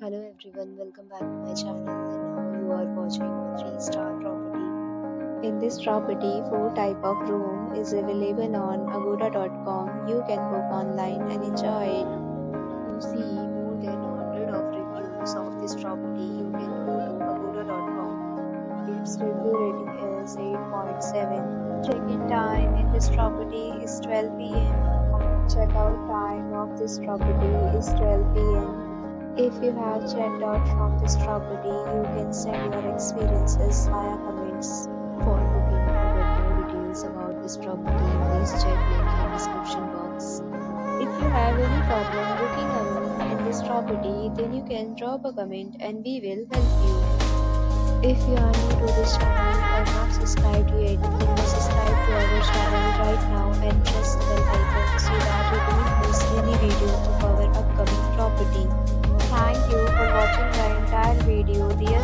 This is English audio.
Hello everyone, welcome back to my channel. And now you are watching a 3-star property. In this property, 4 type of room is available on agoda.com. You can book online and enjoy it. To see more than 100 of reviews of this property, you can go to agoda.com. Its review rating is 8.7. Check-in time in this property is 12 p.m. Check-out time of this property is 12 p.m. If you have checked out from this property, you can send your experiences via comments. For booking or get more details about this property, please check link in description box. If you have any problem booking a room in this property, then you can drop a comment and we will help you. If you are new to this channel or not subscribed yet, then subscribe to our channel right now and press the bell icon so that you don't miss any video of our upcoming property. Thank you for watching the entire video. Dear